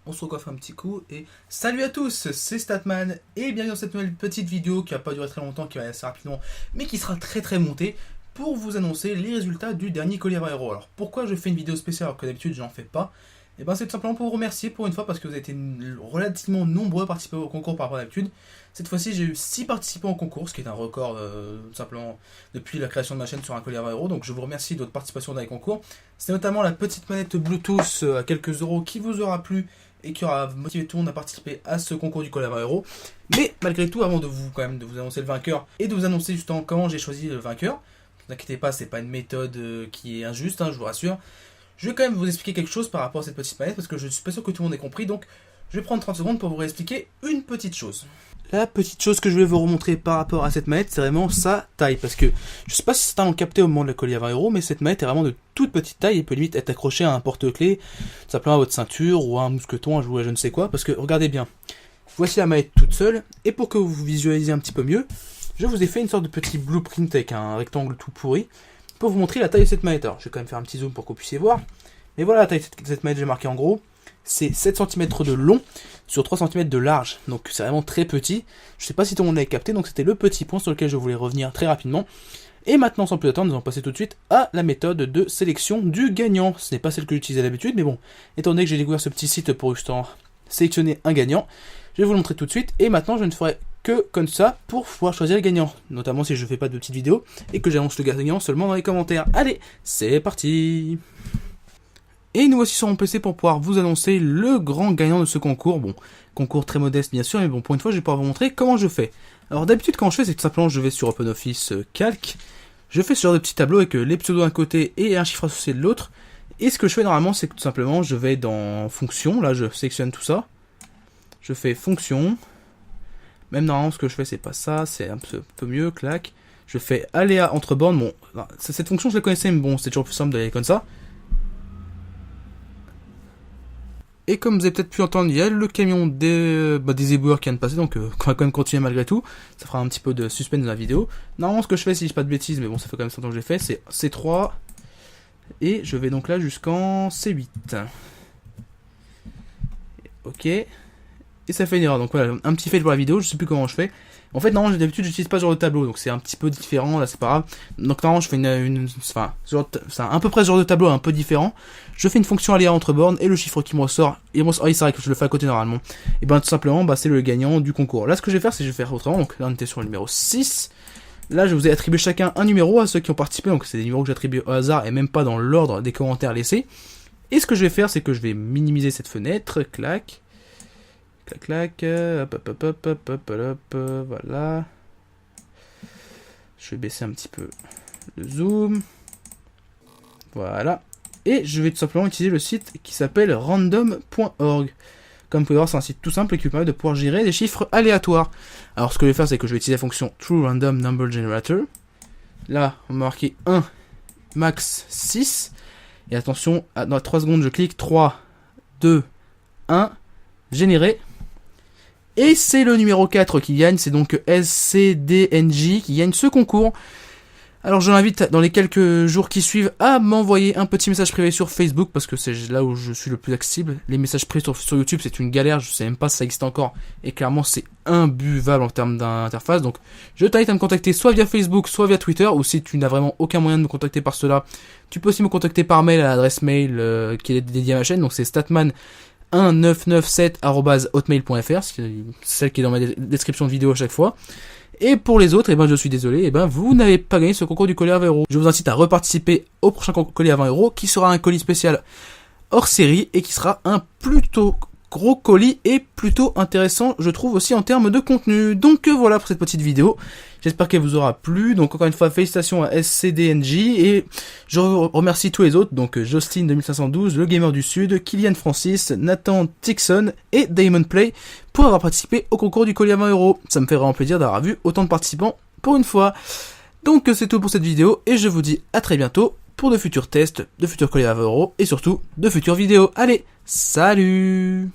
on se recoiffe un petit coup et salut à tous, c'est Statman et bienvenue dans cette nouvelle petite vidéo qui va pas durer très longtemps, qui va aller assez rapidement mais qui sera très montée pour vous annoncer les résultats du dernier collier 20 euros. Alors pourquoi je fais une vidéo spéciale alors que d'habitude j'en fais pas? Et ben c'est tout simplement pour vous remercier pour une fois parce que vous avez été relativement nombreux à participer au concours par rapport à d'habitude. Cette fois-ci j'ai eu 6 participants au concours, ce qui est un record tout simplement depuis la création de ma chaîne sur un collier à 20 euros. Donc je vous remercie de votre participation dans les concours. C'est notamment la petite manette Bluetooth à quelques euros qui vous aura plu et qui aura motivé tout le monde à participer à ce concours du collier à 20 euros. Mais malgré tout, avant de vous annoncer le vainqueur et de vous annoncer justement comment j'ai choisi le vainqueur, ne vous inquiétez pas, c'est pas une méthode qui est injuste, je vous rassure. Je vais quand même vous expliquer quelque chose par rapport à cette petite manette parce que je suis pas sûr que tout le monde ait compris, donc je vais prendre 30 secondes pour vous réexpliquer une petite chose. La petite chose que je vais vous remontrer par rapport à cette manette, c'est vraiment sa taille, parce que je sais pas si certains l'ont capté au moment de la collier à 20 euros, mais cette manette est vraiment de toute petite taille et peut limite être accrochée à un porte-clés, tout simplement à votre ceinture ou à un mousqueton, à jouer à je ne sais quoi, parce que regardez bien, voici la manette toute seule, et pour que vous visualisiez un petit peu mieux, je vous ai fait une sorte de petit blueprint avec un rectangle tout pourri, pour vous montrer la taille de cette manette. Alors je vais quand même faire un petit zoom pour que vous puissiez voir, mais voilà la taille de cette manette, j'ai marqué en gros. C'est 7 cm de long sur 3 cm de large, donc c'est vraiment très petit. Je sais pas si tout le monde l'avait capté, donc c'était le petit point sur lequel je voulais revenir très rapidement. Et maintenant, sans plus attendre, nous allons passer tout de suite à la méthode de sélection du gagnant. Ce n'est pas celle que j'utilisais d'habitude, mais bon, étant donné que j'ai découvert ce petit site pour justement sélectionner un gagnant, je vais vous le montrer tout de suite. Et maintenant, je ne ferai que comme ça pour pouvoir choisir le gagnant, notamment si je ne fais pas de petites vidéos et que j'annonce le gagnant seulement dans les commentaires. Allez, c'est parti! Et nous voici sur mon PC pour pouvoir vous annoncer le grand gagnant de ce concours. Bon, concours très modeste bien sûr, mais bon, pour une fois je vais pouvoir vous montrer comment je fais. Alors d'habitude quand je fais, c'est tout simplement je vais sur OpenOffice Calc, je fais ce genre de petit tableau avec les pseudos d'un côté et un chiffre associé de l'autre. Et ce que je fais normalement, c'est que tout simplement je vais dans fonction, là je sélectionne tout ça, je fais fonction, même normalement ce que je fais c'est pas ça, c'est un peu mieux, clac, je fais aléa entre bornes, bon, cette fonction je la connaissais, mais bon, c'est toujours plus simple d'aller comme ça. Et comme vous avez peut-être pu entendre, il y a le camion des éboueurs qui vient de passer, donc on va quand même continuer malgré tout. Ça fera un petit peu de suspense dans la vidéo. Normalement, ce que je fais, si je dis pas de bêtises, mais bon, ça fait quand même longtemps que je l'ai fait, c'est C3. Et je vais donc là jusqu'en C8. Ok. Et ça fait une erreur. Donc voilà, un petit fail pour la vidéo, je sais plus comment je fais. En fait, normalement, d'habitude, j'utilise pas ce genre de tableau, donc c'est un petit peu différent, là, c'est pas grave. Donc, normalement, je fais c'est à peu près ce genre de tableau un peu différent. Je fais une fonction aléa entre bornes, et le chiffre qui me ressort, c'est vrai que je le fais à côté normalement. Et ben, tout simplement, c'est le gagnant du concours. Là, ce que je vais faire, c'est que je vais faire autrement. Donc, là, on était sur le numéro 6. Là, je vous ai attribué chacun un numéro à ceux qui ont participé, donc c'est des numéros que j'attribue au hasard, et même pas dans l'ordre des commentaires laissés. Et ce que je vais faire, c'est que je vais minimiser cette fenêtre, clac. Clac, hop, voilà. Je vais baisser un petit peu le zoom. Voilà. Et je vais tout simplement utiliser le site qui s'appelle random.org. Comme vous pouvez voir, c'est un site tout simple et qui permet de pouvoir gérer des chiffres aléatoires. Alors ce que je vais faire, c'est que je vais utiliser la fonction TrueRandomNumberGenerator. Là, on m'a marqué 1, max 6. Et attention, dans 3 secondes, je clique 3, 2, 1, générer. Et c'est le numéro 4 qui gagne, c'est donc SCDNJ qui gagne ce concours. Alors je l'invite dans les quelques jours qui suivent à m'envoyer un petit message privé sur Facebook, parce que c'est là où je suis le plus accessible. Les messages privés sur YouTube c'est une galère, je sais même pas si ça existe encore, et clairement c'est imbuvable en termes d'interface. Donc je t'invite à me contacter soit via Facebook, soit via Twitter, ou si tu n'as vraiment aucun moyen de me contacter par cela, tu peux aussi me contacter par mail à l'adresse mail qui est dédiée à ma chaîne, donc c'est statman1997@hotmail.fr, c'est celle qui est dans ma description de vidéo à chaque fois. Et pour les autres, je suis désolé, vous n'avez pas gagné ce concours du collier à 20 euros. Je vous incite à reparticiper au prochain collier à 20 euros, qui sera un colis spécial hors série, et qui sera un plutôt gros colis, et plutôt intéressant, je trouve, aussi en termes de contenu. Donc voilà pour cette petite vidéo. J'espère qu'elle vous aura plu. Donc encore une fois, félicitations à SCDNJ, et je remercie tous les autres, donc Jostine 2512, le Gamer du Sud, Kylian Francis, Nathan Tixon et Damon Play, pour avoir participé au concours du collier à 20 euros. Ça me fait vraiment plaisir d'avoir vu autant de participants pour une fois. Donc c'est tout pour cette vidéo, et je vous dis à très bientôt pour de futurs tests, de futurs colliers à 20 euros, et surtout de futures vidéos. Allez, salut!